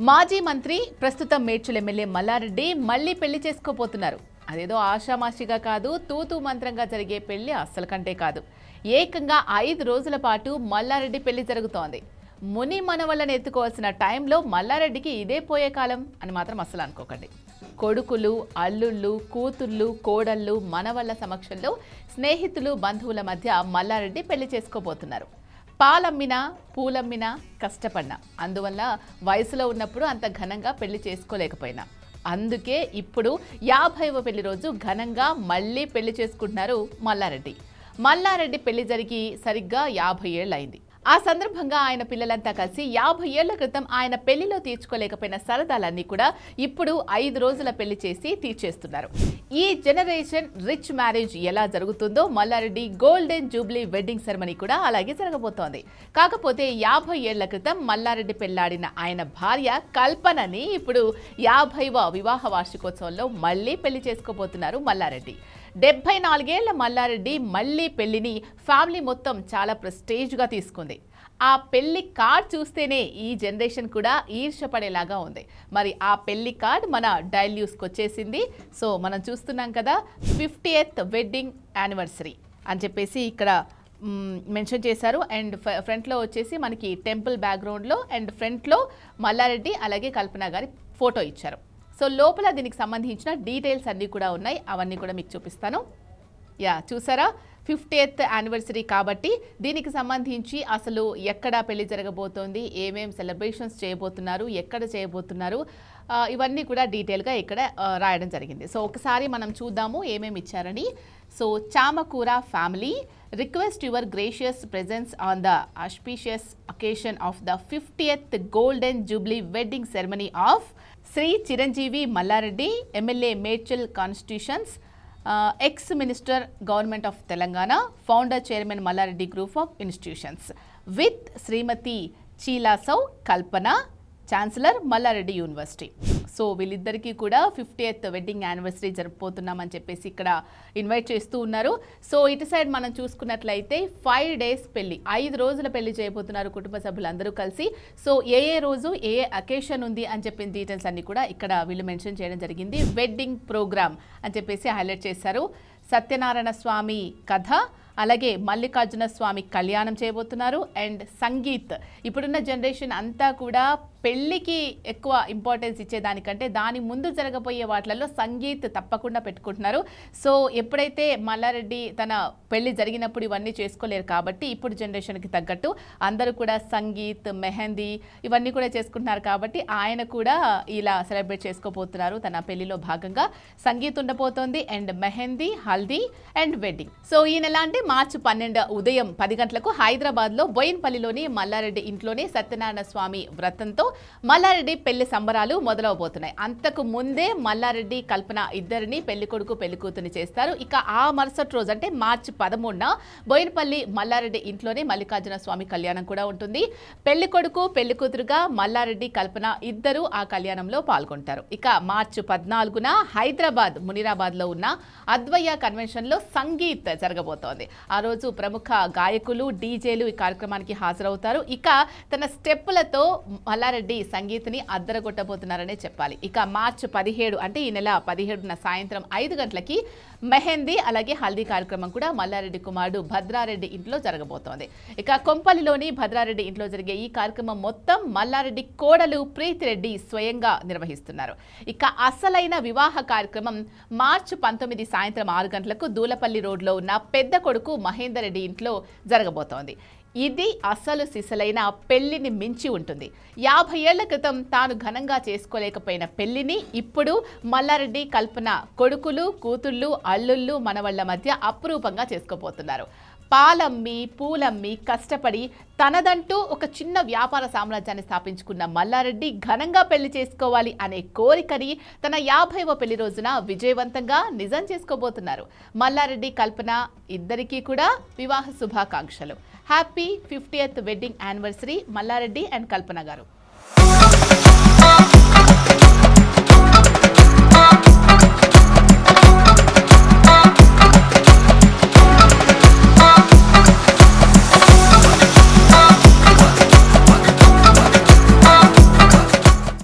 మాజీ మంత్రి ప్రస్తుతం మేడ్చల్ ఎమ్మెల్యే మల్లారెడ్డి మళ్లీ పెళ్లి చేసుకోబోతున్నారు. అదేదో ఆషామాషిగా కాదు, తూతూ మంత్రంగా జరిగే పెళ్లి అస్సలు కంటే కాదు. ఏకంగా 5 రోజుల పాటు మల్లారెడ్డి పెళ్లి జరుగుతోంది. ముని మనవళ్ళని ఎత్తుకోవాల్సిన టైంలో మల్లారెడ్డికి ఇదే పోయే కాలం అని మాత్రం అస్సలు అనుకోకండి. కొడుకులు, అల్లుళ్ళు, కూతుళ్ళు, కోడళ్ళు, మనవళ్ళ సమక్షంలో స్నేహితులు, బంధువుల మధ్య మల్లారెడ్డి పెళ్లి చేసుకోబోతున్నారు. పాలమ్మినా, పూలమ్మినా, కష్టపడినా, అందువల్ల వయసులో ఉన్నప్పుడు అంత ఘనంగా పెళ్లి చేసుకోలేకపోయినా, అందుకే ఇప్పుడు 50వ పెళ్లి రోజు ఘనంగా మళ్ళీ పెళ్లి చేసుకుంటున్నారు మల్లారెడ్డి. మల్లారెడ్డి పెళ్లి జరిగి సరిగ్గా 50 ఏళ్ళు అయింది. ఆ సందర్భంగా ఆయన పిల్లలంతా కలిసి 50 ఏళ్ల క్రితం ఆయన పెళ్లిలో తీర్చుకోలేకపోయిన సరదాలన్నీ కూడా ఇప్పుడు 5 రోజుల పెళ్లి చేసి తీర్చేస్తున్నారు. ఈ జనరేషన్ రిచ్ మ్యారేజ్ ఎలా జరుగుతుందో Mallareddy golden jubilee wedding ceremony కూడా అలాగే జరగబోతోంది. కాకపోతే 50 ఏళ్ల క్రితం మల్లారెడ్డి పెళ్లాడిన ఆయన భార్య కల్పనని ఇప్పుడు 50వ వివాహ వార్షికోత్సవంలో మళ్లీ పెళ్లి చేసుకోబోతున్నారు మల్లారెడ్డి. 74 ఏళ్ల మల్లారెడ్డి మళ్లీ పెళ్లిని ఫ్యామిలీ మొత్తం చాలా ప్రెస్టేజ్గా తీసుకుంది. ఆ పెళ్లి కార్డ్ చూస్తేనే ఈ జనరేషన్ కూడా ఈర్ష్యపడేలాగా ఉంది. మరి ఆ పెళ్లి కార్డ్ మన డైల్ న్యూస్కి వచ్చేసింది. సో మనం చూస్తున్నాం కదా, 50th వెడ్డింగ్ యానివర్సరీ అని చెప్పేసి ఇక్కడ మెన్షన్ చేశారు. అండ్ ఫ్రంట్లో వచ్చేసి మనకి టెంపుల్ బ్యాక్గ్రౌండ్లో అండ్ ఫ్రంట్లో మల్లారెడ్డి అలాగే కల్పన గారి ఫోటో ఇచ్చారు. సో లోపల దీనికి సంబంధించిన డీటెయిల్స్ అన్నీ కూడా ఉన్నాయి, అవన్నీ కూడా మీకు చూపిస్తాను. చూసారా, 50th యానివర్సరీ కాబట్టి దీనికి సంబంధించి అసలు ఎక్కడ పెళ్లి జరగబోతోంది, ఏమేం సెలబ్రేషన్స్ చేయబోతున్నారు, ఎక్కడ చేయబోతున్నారు, ఇవన్నీ కూడా డీటెయిల్గా ఇక్కడ రాయడం జరిగింది. సో ఒకసారి మనం చూద్దాము ఏమేమి ఇచ్చారని. So Chamakura family request your gracious presence on the auspicious occasion of the 50th golden jubilee wedding ceremony of Shri Chiranjeevi Mallareddy, MLA Medchal constitutions, ex minister government of Telangana, founder chairman Mallareddy group of institutions with Shrimati చీలాసౌ Kalpana, chancellor Mallareddy university. So వీళ్ళిద్దరికీ కూడా 50th wedding anniversary జరుపుతున్నామని చెప్పేసి ఇక్కడ invite చేస్తూ ఉన్నారు. So ఇటు side మనం చూసుకున్నట్లయితే 5 days పెళ్లి, 5 రోజుల పెళ్లి చేయబోతున్నారు కుటుంబ సభ్యులందరూ కలిసి. సో ఏ రోజు ఏ అకేషన్ ఉంది అని చెప్పిన డీటెయిల్స్ అన్ని కూడా ఇక్కడ వీళ్ళు మెన్షన్ చేయడం జరిగింది. వెడ్డింగ్ ప్రోగ్రామ్ అని చెప్పేసి హైలైట్ చేశారు. సత్యనారాయణ స్వామి కథ, అలాగే మల్లికార్జున స్వామి కళ్యాణం చేయబోతున్నారు. అండ్ సంగీత్, ఇప్పుడున్న జనరేషన్ అంతా కూడా పెళ్లికి ఎక్కువ ఇంపార్టెన్స్ ఇచ్చేదానికంటే దాని ముందు జరగబోయే వాటిలలో సంగీత్ తప్పకుండా పెట్టుకుంటున్నారు. సో ఎప్పుడైతే మల్లారెడ్డి తన పెళ్లి జరిగినప్పుడు ఇవన్నీ చేసుకోలేరు కాబట్టి ఇప్పుడు జనరేషన్కి తగ్గట్టు అందరూ కూడా సంగీత్, మెహందీ ఇవన్నీ కూడా చేసుకుంటున్నారు కాబట్టి ఆయన కూడా ఇలా సెలబ్రేట్ చేసుకోబోతున్నారు. తన పెళ్లిలో భాగంగా సంగీత్ ఉండబోతోంది and mehndi, haldi and wedding. So ఈ నెల అంటే మార్చి 12 ఉదయం 10 గంటలకు హైదరాబాద్లో బోయిన్పల్లిలోని మల్లారెడ్డి ఇంట్లోనే సత్యనారాయణ స్వామి వ్రతంతో మల్లారెడ్డి పెళ్లి సంబరాలు మొదలవబోతున్నాయి. అంతకు ముందే మల్లారెడ్డి, కల్పన ఇద్దరిని పెళ్లి కొడుకు పెళ్లి కూతురిని చేస్తారు. ఇక ఆ మరుసటి రోజు అంటే మార్చి 13న బోయిన్పల్లి మల్లారెడ్డి ఇంట్లోనే మల్లికార్జున స్వామి కళ్యాణం కూడా ఉంటుంది. పెళ్లి కొడుకు పెళ్లి కూతురుగా మల్లారెడ్డి, కల్పన ఇద్దరు ఆ కళ్యాణంలో పాల్గొంటారు. ఇక మార్చి 14న హైదరాబాద్ మునిరాబాద్లో ఉన్న అద్వయ్య కన్వెన్షన్లో సంగీత్ జరగబోతోంది. ఆ రోజు ప్రముఖ గాయకులు, డీజేలు ఈ కార్యక్రమానికి హాజరవుతారు. ఇక తన స్టెప్పులతో మల్లారెడ్డి సంగీత్ని అద్దరగొట్టబోతున్నారనే చెప్పాలి. ఇక మార్చి 17 అంటే ఈ నెల 17న సాయంత్రం 5 గంటలకి మెహందీ అలాగే హల్దీ కార్యక్రమం కూడా మల్లారెడ్డి కుమారుడు భద్రారెడ్డి ఇంట్లో జరగబోతోంది. ఇక కొంపల్లిలోని భద్రారెడ్డి ఇంట్లో జరిగే ఈ కార్యక్రమం మొత్తం మల్లారెడ్డి కోడలు ప్రీతిరెడ్డి స్వయంగా నిర్వహిస్తున్నారు. ఇక అసలైన వివాహ కార్యక్రమం మార్చి 19 సాయంత్రం 6 గంటలకు దూలపల్లి రోడ్లో ఉన్న పెద్ద కొడుకు మహేందర్ రెడ్డి ఇంట్లో జరగబోతోంది. ఇది అసలు సిసలైన పెళ్లిని మించి ఉంటుంది. 50 ఏళ్ల క్రితం తాను ఘనంగా చేసుకోలేకపోయిన పెళ్లిని ఇప్పుడు మల్లారెడ్డి, కల్పన కొడుకులు, కూతుళ్ళు, అల్లుళ్ళు, మనవళ్ల మధ్య అపురూపంగా చేసుకోబోతున్నారు. పాలమ్మి, పూలమ్మి కష్టపడి తనదంటూ ఒక చిన్న వ్యాపార సామ్రాజ్యాన్ని స్థాపించుకున్న మల్లారెడ్డి ఘనంగా పెళ్లి చేసుకోవాలి అనే కోరికని తన 50వ పెళ్లి రోజున విజయవంతంగా నిజం చేసుకోబోతున్నారు. మల్లారెడ్డి, కల్పన ఇద్దరికీ కూడా వివాహ శుభాకాంక్షలు. Happy 50th wedding anniversary Mallareddy and Kalpana గారు.